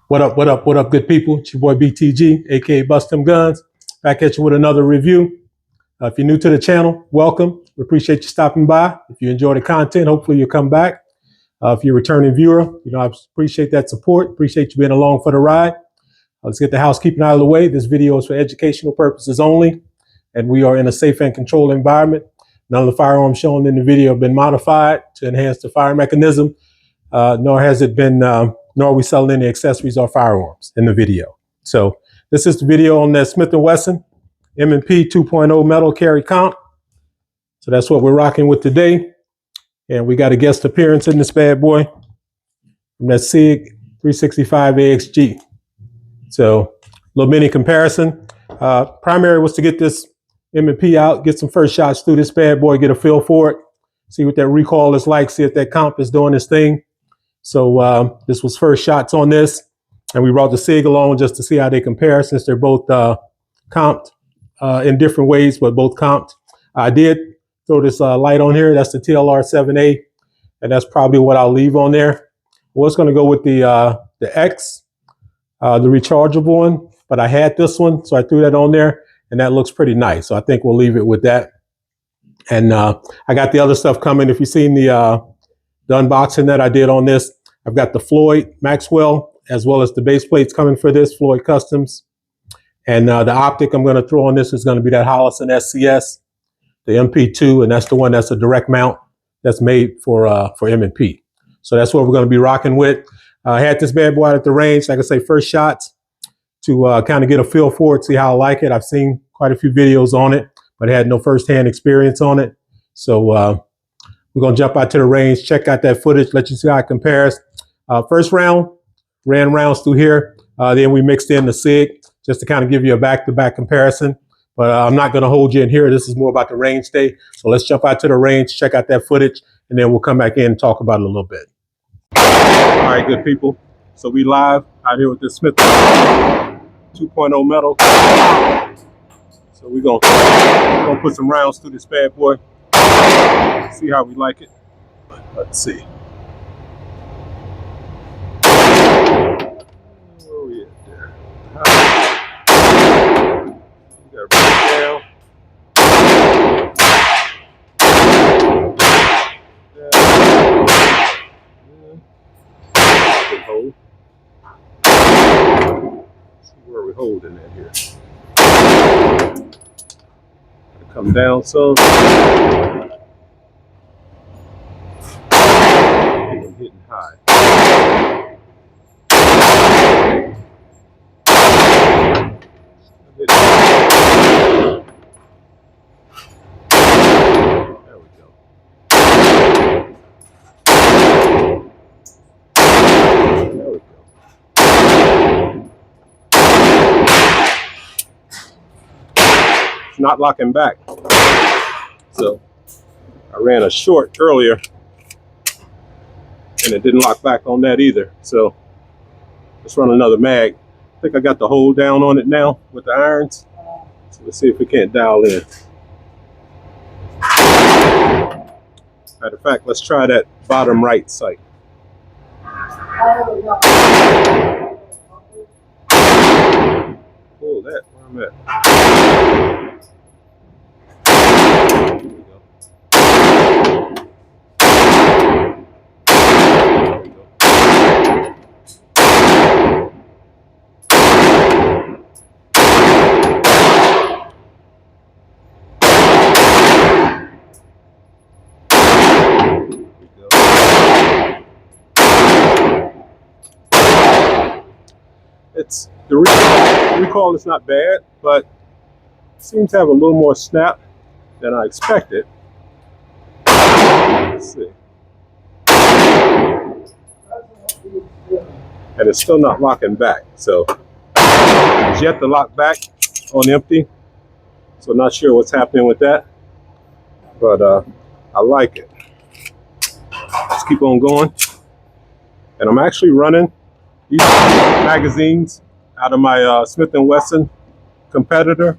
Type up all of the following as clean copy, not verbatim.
What up, what up, what up, good people? It's your boy BTG, aka Bust Them Guns, back at you with another review. If you're new to the channel, welcome. We appreciate you stopping by. If you enjoy the content, hopefully you'll come back. If you're a returning viewer, I appreciate that support. Appreciate you being along for the ride. Let's get the housekeeping out of the way. This video is for educational purposes only, and we are in a safe and controlled environment. None of the firearms shown in the video have been modified to enhance the fire mechanism, nor are we selling any accessories or firearms in the video. So this is the video on that Smith & Wesson M&P 2.0 metal carry comp. So that's what we're rocking with today. And we got a guest appearance in this bad boy from that SIG 365 AXG. So a little mini comparison. Primary was to get this M&P out, get some first shots through this bad boy, get a feel for it, see what that recoil is like, see if that comp is doing its thing. So this was first shots on this, and we brought the SIG along just to see how they compare, since they're both comped in different ways, but both comped. I did throw this light on here. That's the TLR 7A, and that's probably what I'll leave on there. Well, it's going to go with the X, the rechargeable one, but I had this one, so I threw that on there, and that looks pretty nice. So I think we'll leave it with that. And I got the other stuff coming. If you've seen the unboxing that I did on this, I've got the Floyd Maxwell as well as the base plates coming for this, Floyd Customs. And the optic I'm going to throw on this is going to be that Hollison SCS, the MP2, and that's the one that's a direct mount that's made for M&P. So that's what we're going to be rocking with. I had this bad boy out at the range, like I say, first shots to kind of get a feel for it, see how I like it. I've seen quite a few videos on it, but I had no firsthand experience on it. So we're going to jump out to the range, check out that footage, let you see how it compares. First round, ran rounds through here. Then we mixed in the SIG just to kind of give you a back-to-back comparison. But I'm not going to hold you in here. This is more about the range day. So let's jump out to the range, check out that footage, and then we'll come back in and talk about it a little bit. All right, good people. So we live out here with this Smith 2.0 metal. So we're gonna put some rounds through this bad boy. See how we like it. Let's see. Where are we at there? We got to bring it down. Good hold. Let's see where we're holding at here. Come down some. I'm hitting high. There we go. There we go. It's not locking back. So I ran a short earlier and it didn't lock back on that either. So let's run another mag. I think I got the hold down on it now with the irons. So let's see if we can't dial in. Matter of fact, let's try that bottom right sight. Pull that, where I'm at. There we go. It's the recoil is not bad, but it seems to have a little more snap than I expected. Let's see. And it's still not locking back. So it's yet to lock back on empty. So not sure what's happening with that, but I like it. Let's keep on going. And I'm actually running these magazines out of my Smith & Wesson competitor.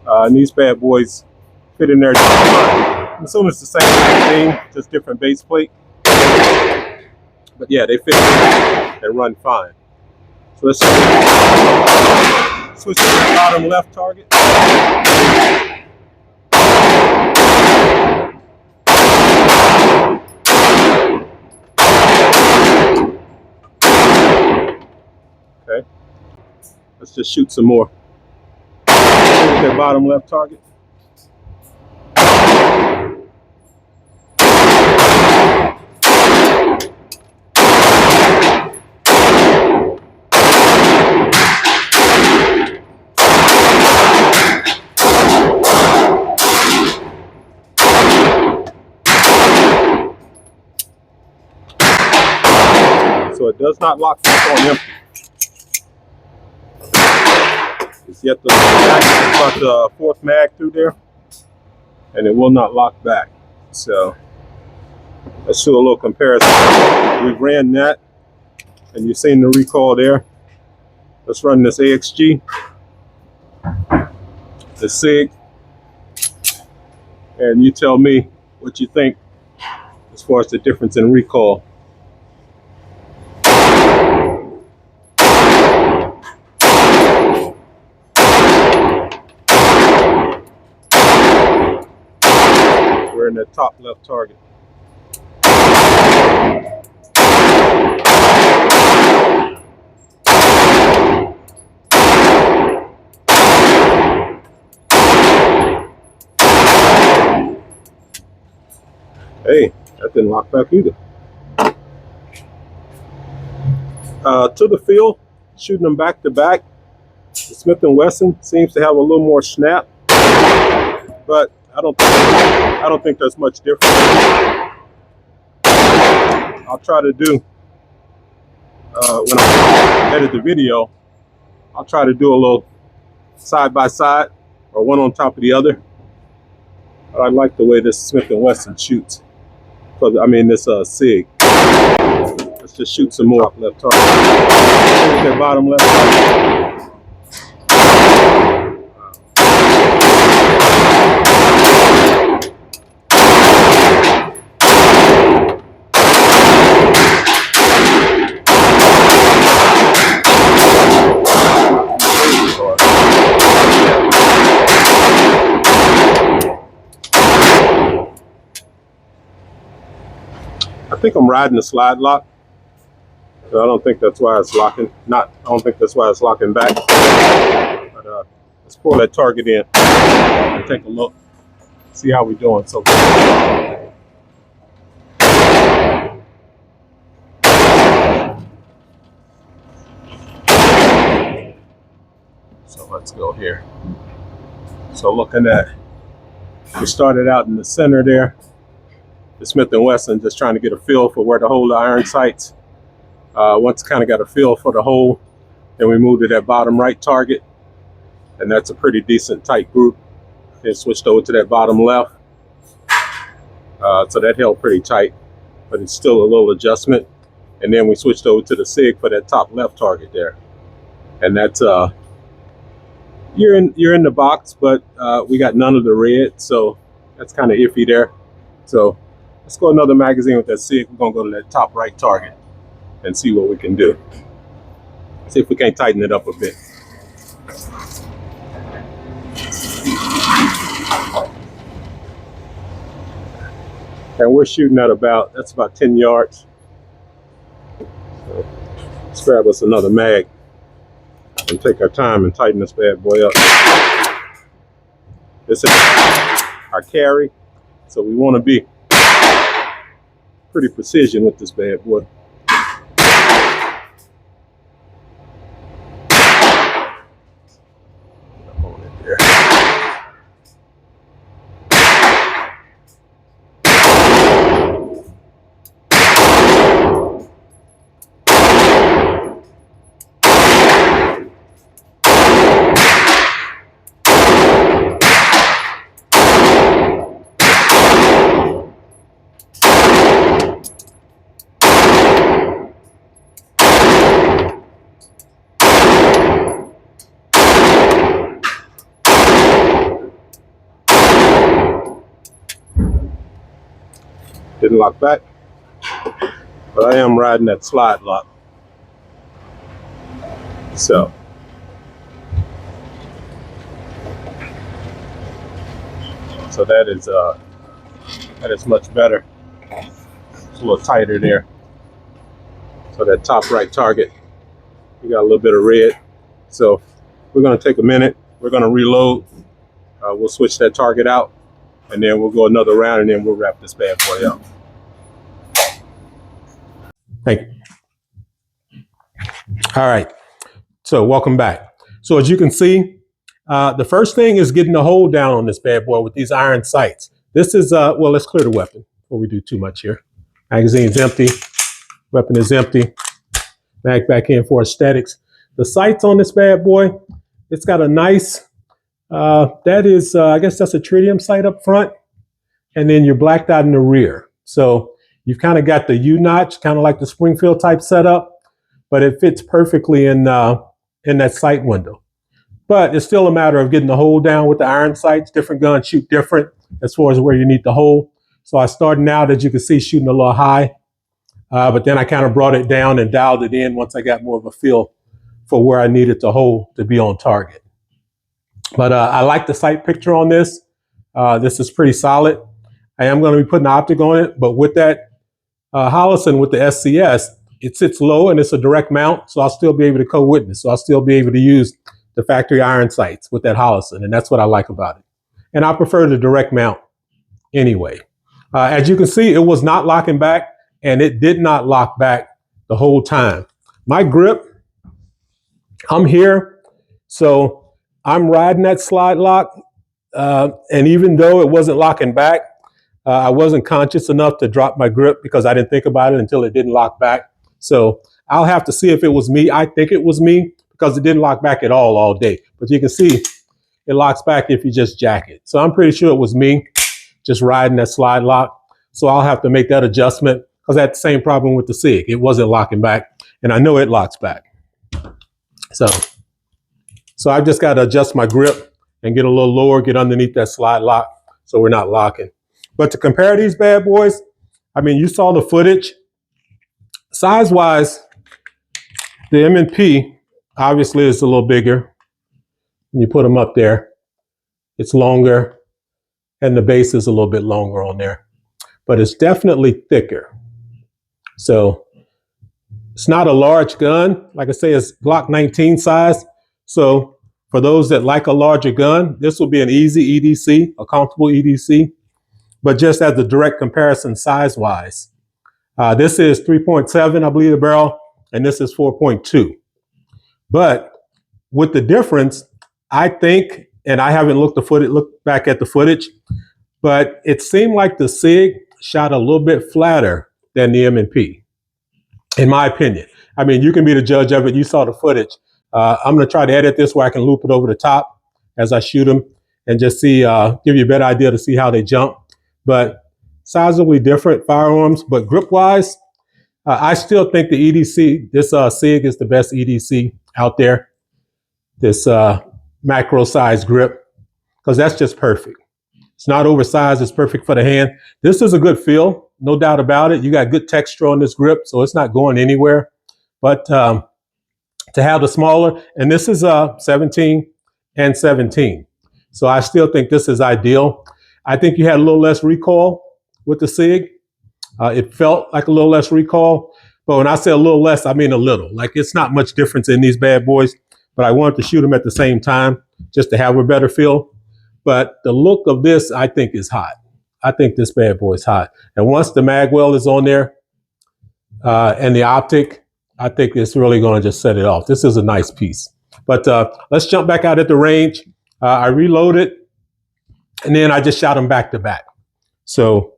And these bad boys fit in there just fine. I'm assuming it's the same magazine, just different base plate. But yeah, they fit and run fine. So let's switch to the bottom left target. Okay. Let's just shoot some more. That bottom left target. So it does not lock back on empty. It's yet to got the fourth mag through there, and it will not lock back. So let's do a little comparison. We ran that, and you've seen the recoil there. Let's run this AXG, the SIG, and you tell me what you think as far as the difference in recoil. We're in the top left target. Hey, that didn't lock back either. To the field, shooting them back to back. The Smith & Wesson seems to have a little more snap, but I don't think there's much difference. I'll try to do when I edit the video, I'll try to do a little side by side or one on top of the other. But I like the way this Smith & Wesson shoots. This SIG. Let's just shoot some more left target. That bottom left target. I think I'm riding the slide lock, so I don't think that's why it's locking. I don't think that's why it's locking back. But let's pull that target in and take a look, see how we're doing so far. So let's go here. So looking at, we started out in the center there. The Smith & Wesson, just trying to get a feel for where to hold the iron sights. Once kind of got a feel for the hole, then we moved to that bottom right target, and that's a pretty decent tight group. Then switched over to that bottom left. So that held pretty tight, but it's still a little adjustment. And then we switched over to the SIG for that top left target there. And that's you're in the box, but we got none of the red, so that's kind of iffy there. So let's go another magazine with that SIG. We're gonna go to that top right target and see what we can do. See if we can't tighten it up a bit. And we're shooting at that's about 10 yards. So let's grab us another mag and take our time and tighten this bad boy up. This is our carry, so we want to be pretty precision with this bad boy. Hold it there. Didn't lock back, but I am riding that slide lock. So that is much better. It's a little tighter there. So that top right target, you got a little bit of red. So we're going to take a minute. We're going to reload. We'll switch that target out, and then we'll go another round, and then we'll wrap this bad boy up. Thank you. All right. So welcome back. So as you can see, the first thing is getting the hold down on this bad boy with these iron sights. This is, well, let's clear the weapon before we do too much here. Magazine's empty. Weapon is empty. Mag back in for aesthetics. The sights on this bad boy, it's got a nice, that is, I guess that's a tritium sight up front. And then you're blacked out in the rear. So you've kind of got the U-notch, kind of like the Springfield type setup, but it fits perfectly in that sight window. But it's still a matter of getting the hold down with the iron sights. Different guns shoot different as far as where you need the hold. So I started out, as you can see, shooting a little high. But then I kind of brought it down and dialed it in once I got more of a feel for where I needed the hold to be on target. But I like the sight picture on this. This is pretty solid. I am going to be putting an optic on it, but with that Holosun with the SCS, it sits low and it's a direct mount, so I'll still be able to co-witness. So I'll still be able to use the factory iron sights with that Holosun, and that's what I like about it. And I prefer the direct mount anyway. As you can see, it was not locking back, and it did not lock back the whole time. My grip, I'm here, so I'm riding that slide lock, and even though it wasn't locking back, I wasn't conscious enough to drop my grip because I didn't think about it until it didn't lock back. So I'll have to see if it was me. I think it was me because it didn't lock back at all day. But you can see it locks back if you just jack it. So I'm pretty sure it was me just riding that slide lock. So I'll have to make that adjustment because I had the same problem with the SIG. It wasn't locking back, and I know it locks back. So I've just got to adjust my grip and get a little lower, get underneath that slide lock so we're not locking. But to compare these bad boys, I mean, you saw the footage. Size-wise, the M&P obviously is a little bigger. When you put them up there, it's longer, and the base is a little bit longer on there. But it's definitely thicker. So it's not a large gun. Like I say, it's Glock 19 size. So for those that like a larger gun, this will be an easy EDC, a comfortable EDC. But just as a direct comparison size-wise, this is 3.7, I believe, the barrel, and this is 4.2. But with the difference, I think, and I haven't looked back at the footage, but it seemed like the SIG shot a little bit flatter than the M&P, in my opinion. I mean, you can be the judge of it. You saw the footage. I'm going to try to edit this where I can loop it over the top as I shoot them and just see, give you a better idea to see how they jump. But sizably different firearms, but grip-wise, I still think the EDC, this SIG is the best EDC out there. This macro size grip, because that's just perfect. It's not oversized, it's perfect for the hand. This is a good feel, no doubt about it. You got good texture on this grip, so it's not going anywhere. But to have the smaller, and this is 17 and 17. So I still think this is ideal. I think you had a little less recoil with the SIG. It felt like a little less recoil, but when I say a little less, I mean a little. Like it's not much difference in these bad boys, but I wanted to shoot them at the same time just to have a better feel. But the look of this, I think, is hot. I think this bad boy is hot. And once the magwell is on there and the optic, I think it's really going to just set it off. This is a nice piece. But let's jump back out at the range. I reloaded, and then I just shot them back to back. So,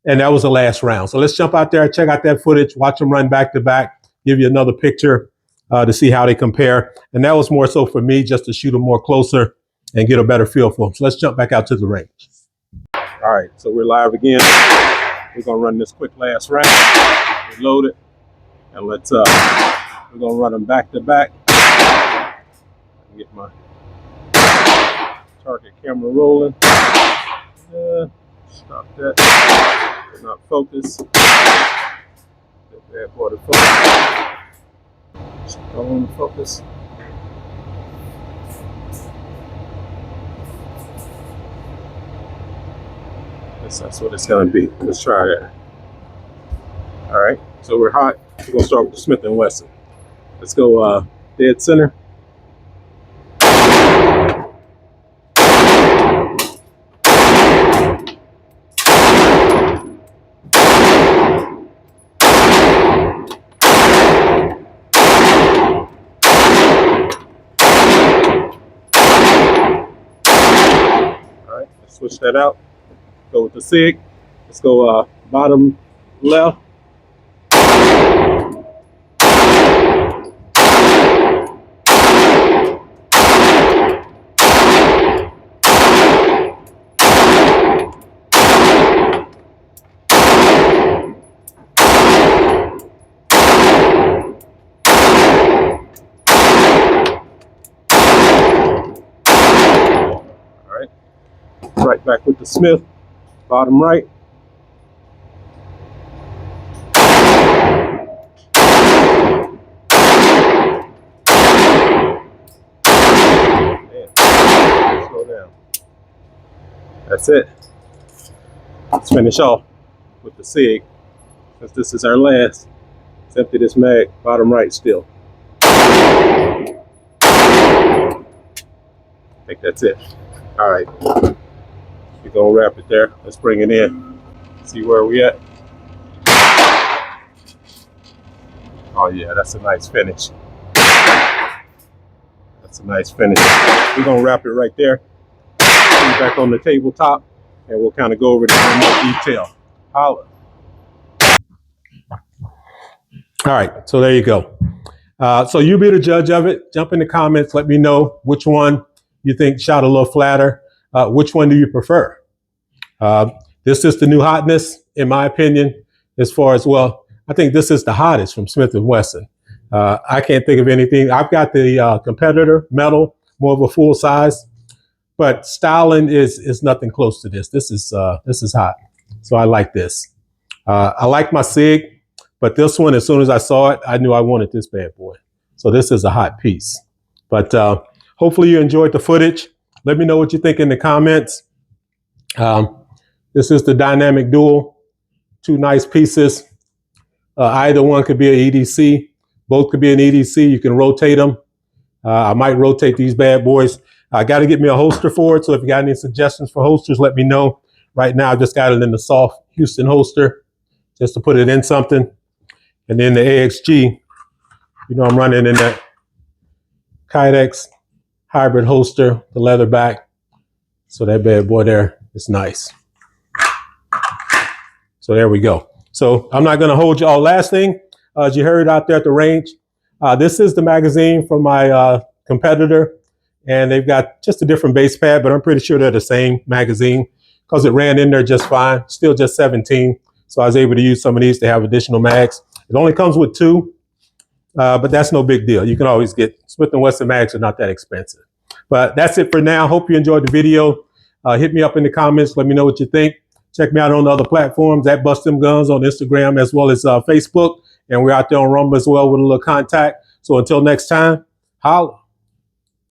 and that was the last round. So let's jump out there, check out that footage, watch them run back to back, give you another picture to see how they compare. And that was more so for me, just to shoot them more closer and get a better feel for them. So let's jump back out to the range. All right, so we're live again. We're gonna run this quick last round, reload it, and let's, we're gonna run them back to back. Get my target camera rolling. Stop that. Did not focus. Get that boy to focus. Still on the focus. That's what it's gonna be. Let's try that. All right, so we're hot. We're gonna start with the Smith & Wesson. Let's go dead center. All right, let's switch that out. Go with the SIG. Let's go bottom left. All right, right back with the Smith, bottom right. Slow down. That's it. Let's finish off with the SIG. Since this is our last, let's empty this mag, bottom right still. I think that's it. All right, we're gonna wrap it there. Let's bring it in, see where we at. Oh yeah, that's a nice finish. That's a nice finish. We're gonna wrap it right there. Put it back on the tabletop, and we'll kind of go over it in more detail. Holla. All right, so there you go. So you be the judge of it. Jump in the comments. Let me know which one you think shot a little flatter. Which one do you prefer? This is the new hotness, in my opinion, as far as, well, I think this is the hottest from Smith & Wesson. I can't think of anything. I've got the competitor metal, more of a full size, but styling is nothing close to this. This is hot. So I like this. I like my SIG. But this one, as soon as I saw it, I knew I wanted this bad boy. So this is a hot piece. But hopefully you enjoyed the footage. Let me know what you think in the comments. This is the Dynamic Dual. Two nice pieces. Either one could be an EDC. Both could be an EDC. You can rotate them. I might rotate these bad boys. I got to get me a holster for it. So if you got any suggestions for holsters, let me know. Right now, I just got it in the soft Houston holster just to put it in something. And then the AXG, you know, I'm running in that Kydex hybrid holster, the leather back. So that bad boy there is nice. So there we go. So I'm not going to hold you all. Last thing, as you heard out there at the range, this is the magazine from my competitor. And they've got just a different base pad, but I'm pretty sure they're the same magazine because it ran in there just fine. Still just 17. So I was able to use some of these to have additional mags. It only comes with two, but that's no big deal. You can always get Smith & Wesson mags are not that expensive. But that's it for now. Hope you enjoyed the video. Hit me up in the comments. Let me know what you think. Check me out on the other platforms at Bust Them Guns on Instagram as well as Facebook. And we're out there on Rumble as well with a little contact. So until next time, holla.